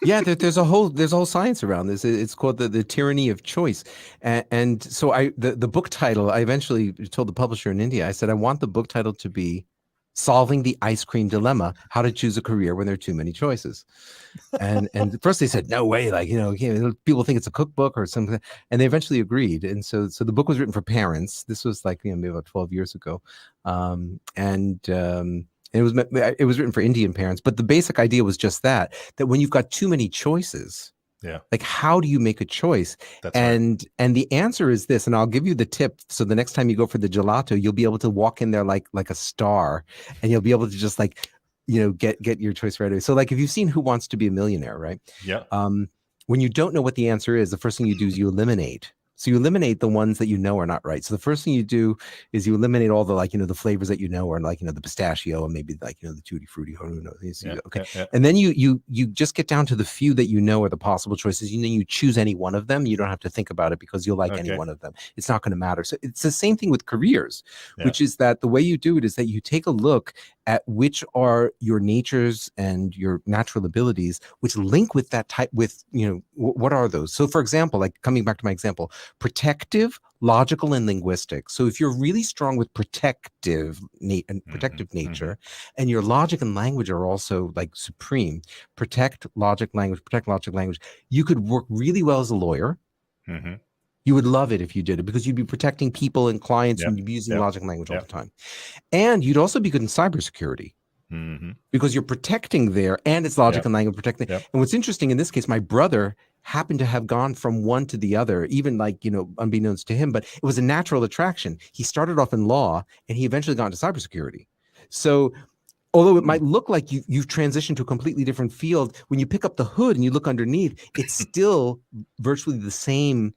Speaker 2: Yeah, there's a whole science around this. It's called the tyranny of choice. And so the book title, I eventually told the publisher in India, I said, I want the book title to be Solving the Ice Cream Dilemma: How to Choose a Career When There are Too Many Choices. And at first they said, no way, like, people think it's a cookbook or something. And they eventually agreed. And so the book was written for parents. This was like, maybe about 12 years ago. And it was written for Indian parents, but the basic idea was just that when you've got too many choices,
Speaker 1: Yeah,
Speaker 2: like how do you make a choice?
Speaker 1: that's right.
Speaker 2: And the answer is this, and I'll give you the tip. So the next time you go for the gelato, you'll be able to walk in there like a star, and you'll be able to just like, get your choice right away. So like if you've seen Who Wants to Be a Millionaire, right?
Speaker 1: Yeah.
Speaker 2: When you don't know what the answer is, the first thing you do is you eliminate. So you eliminate the ones that you know are not right. So the first thing you do is you eliminate all the like, the flavors that are like, the pistachio and maybe like, the tutti frutti. Who knows?
Speaker 1: Yeah.
Speaker 2: Okay.
Speaker 1: Yeah.
Speaker 2: And then you just get down to the few that are the possible choices. You choose any one of them. You don't have to think about it because you'll like any
Speaker 1: Okay.
Speaker 2: one of them. It's not going to matter. So it's the same thing with careers,
Speaker 1: Yeah.
Speaker 2: which is that the way you do it is that you take a look at which are your natures and your natural abilities, which link with that type with, what are those? So for example, like coming back to my example, protective, logical, and linguistic. So if you're really strong with protective nature, and your logic and language are also like supreme, protect, logic, language, you could work really well as a lawyer.
Speaker 1: Mm-hmm.
Speaker 2: You would love it if you did it because you'd be protecting people and clients
Speaker 1: Yep.
Speaker 2: and you'd be using
Speaker 1: Yep.
Speaker 2: logic and language all
Speaker 1: Yep.
Speaker 2: the time. And you'd also be good in cybersecurity
Speaker 1: Mm-hmm.
Speaker 2: because you're protecting there and it's logic
Speaker 1: Yep.
Speaker 2: and language protecting.
Speaker 1: Yep.
Speaker 2: And what's interesting in this case, my brother happened to have gone from one to the other, even like, unbeknownst to him, but it was a natural attraction. He started off in law and he eventually got into cybersecurity. So although it might look like you've transitioned to a completely different field, when you pick up the hood and you look underneath, it's still virtually the same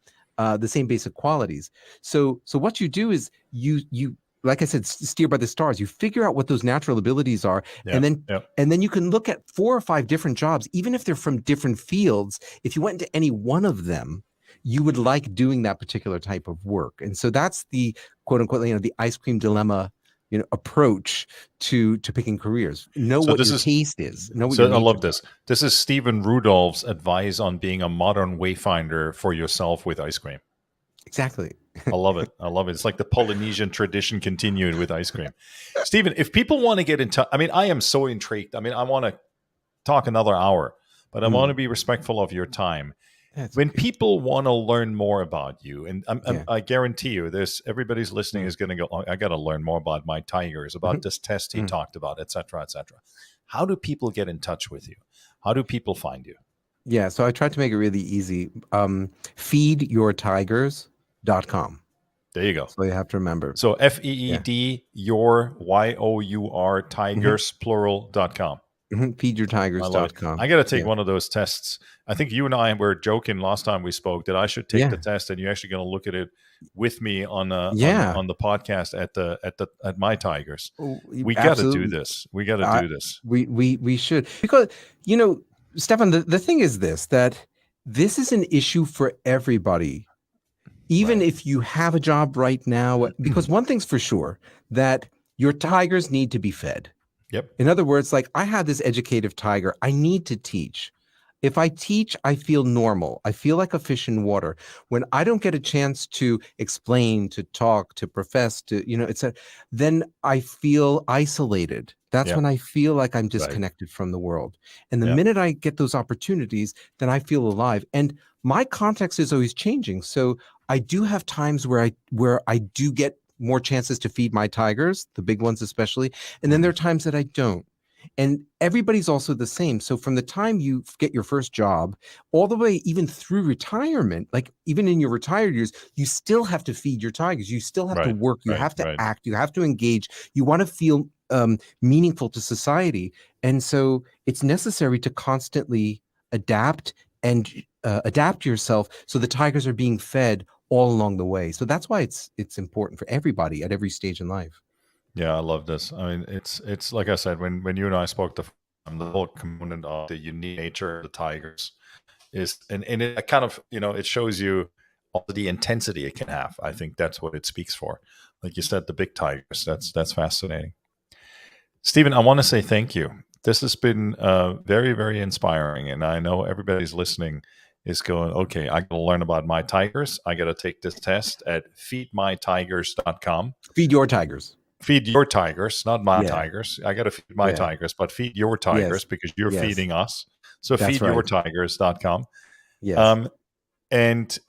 Speaker 2: basic qualities. So what you do is you like I said, steer by the stars. You figure out what those natural abilities are,
Speaker 1: Yep.
Speaker 2: and then
Speaker 1: Yep.
Speaker 2: and then you can look at 4 or 5 different jobs, even if they're from different fields. If you went into any one of them, you would like doing that particular type of work. And so that's the quote unquote, the ice cream dilemma, approach to picking careers. Know
Speaker 1: So
Speaker 2: what
Speaker 1: this
Speaker 2: your
Speaker 1: is
Speaker 2: taste is. Know what your
Speaker 1: so I
Speaker 2: natures
Speaker 1: love this.
Speaker 2: are.
Speaker 1: This is Stephen Rudolph's advice on being a modern wayfinder for yourself with ice cream.
Speaker 2: Exactly.
Speaker 1: I love it. I love it. It's like the Polynesian tradition continued with ice cream. Stephen, if people want to get in touch, I mean, I am so intrigued. I mean, I want to talk another hour, but I want to be respectful of your time.
Speaker 2: That's
Speaker 1: When
Speaker 2: okay.
Speaker 1: people want to learn more about you, and
Speaker 2: Yeah.
Speaker 1: I guarantee you, this everybody's listening
Speaker 2: Mm.
Speaker 1: is going to go, oh, I got to learn more about my tigers, about
Speaker 2: Mhm.
Speaker 1: this test he
Speaker 2: Mm.
Speaker 1: talked about, et cetera, et cetera. How do people get in touch with you? How do people find you?
Speaker 2: Yeah. So I tried to make it really easy. Feedyourtigers.com.
Speaker 1: There you go.
Speaker 2: So you have to remember.
Speaker 1: So
Speaker 2: Yeah.
Speaker 1: FEED, your YOUR, tigers, plural.com. I love it.
Speaker 2: Feedyourtigers.com.
Speaker 1: I got to take
Speaker 2: Yeah.
Speaker 1: one of those tests. I think you and I were joking last time we spoke that I should take the
Speaker 2: Yeah.
Speaker 1: test, and you're actually going to look at it with me on
Speaker 2: Yeah.
Speaker 1: on the podcast at my Tigers.
Speaker 2: Oh,
Speaker 1: We got to do
Speaker 2: absolutely.
Speaker 1: this. We got to
Speaker 2: I
Speaker 1: do this.
Speaker 2: we should, because Stefan, the thing is that this is an issue for everybody, even
Speaker 1: Right.
Speaker 2: if you have a job right now, because one thing's for sure, that your tigers need to be fed.
Speaker 1: Yep.
Speaker 2: In other words, like I have this educative tiger, I need to teach. If I teach, I feel normal. I feel like a fish in water. When I don't get a chance to explain, to talk, to profess, then I feel isolated. That's
Speaker 1: Yep.
Speaker 2: when I feel like I'm
Speaker 1: Right.
Speaker 2: disconnected from the world. And the
Speaker 1: Yep.
Speaker 2: minute I get those opportunities, then I feel alive. And my context is always changing. So I do have times where I do get more chances to feed my tigers, the big ones especially. And then there are times that I don't. And everybody's also the same. So from the time you get your first job all the way even through retirement, like even in your retired years, you still have to feed your tigers. You still have to
Speaker 1: Right.
Speaker 2: work. You
Speaker 1: Right.
Speaker 2: have to
Speaker 1: Right.
Speaker 2: act. You have to engage. You want to feel meaningful to society. And so it's necessary to constantly adapt and adapt yourself so the tigers are being fed all along the way. So that's why it's important for everybody at every stage in life.
Speaker 1: Yeah, I love this. I mean, it's like I said when you and I spoke the whole component of the unique nature of the tigers is and it kind of it shows you all the intensity it can have. I think that's what it speaks for. Like you said, the big tigers. That's fascinating. Stephen, I want to say thank you. This has been very, very inspiring, and I know everybody's listening is going, okay, I got to learn about my tigers. I got to take this test at feedmytigers.com.
Speaker 2: Feed your tigers.
Speaker 1: Feed your tigers, not my
Speaker 2: Yeah.
Speaker 1: tigers. I got to feed my
Speaker 2: Yeah.
Speaker 1: tigers, but feed your tigers
Speaker 2: Yes.
Speaker 1: because you're
Speaker 2: Yes.
Speaker 1: feeding us. So
Speaker 2: That's right.
Speaker 1: feedyourtigers.com.
Speaker 2: Yes.
Speaker 1: And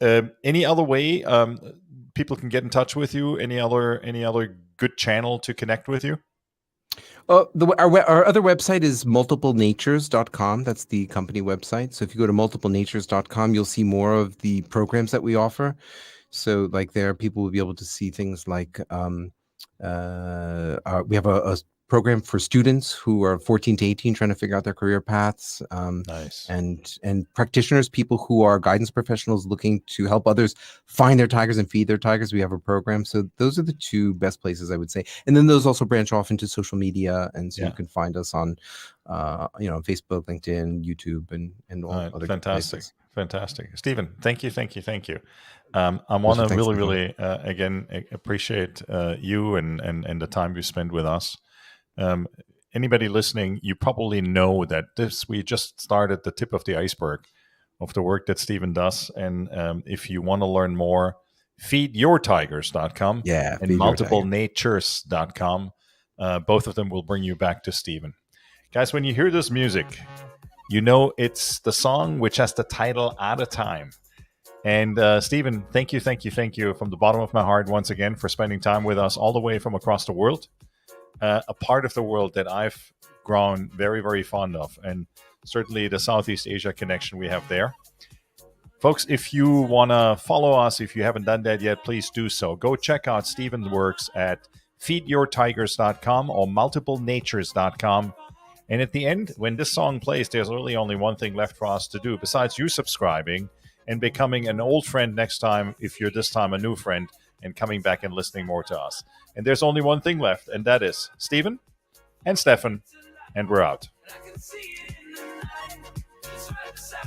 Speaker 1: any other way people can get in touch with you? Any other good channel to connect with you?
Speaker 2: Our other website is multiplenatures.com. That's the company website. So if you go to multiplenatures.com, you'll see more of the programs that we offer. So like there, people will be able to see things like we have a program for students who are 14 to 18 trying to figure out their career paths,
Speaker 1: Nice.
Speaker 2: and practitioners, people who are guidance professionals looking to help others find their tigers and feed their tigers. We have a program. So those are the two best places I would say. And then those also branch off into social media. And so you can find us on, Facebook, LinkedIn, YouTube, and all other
Speaker 1: Fantastic.
Speaker 2: places.
Speaker 1: Fantastic. Stephen, thank you. I want to
Speaker 2: Thanks,
Speaker 1: really, again, appreciate you and the time you spend with us. Anybody listening, you probably know that we just started the tip of the iceberg of the work that Stephen does. And if you want to learn more, feedyourtigers.com and multiplenatures.com. Both of them will bring you back to Stephen. Guys, when you hear this music, you know it's the song which has the title At a Time. And Stephen, thank you from the bottom of my heart once again for spending time with us all the way from across the world, a part of the world that I've grown very, very fond of, and certainly the Southeast Asia connection we have there. Folks, if you want to follow us, if you haven't done that yet, please do so. Go check out Stephen's works at feedyourtigers.com or multiplenatures.com. And at the end, when this song plays, there's really only one thing left for us to do, besides you subscribing and becoming an old friend next time, if you're this time a new friend, and coming back and listening more to us. And there's only one thing left, and that is Stephen and Stefan, and we're out.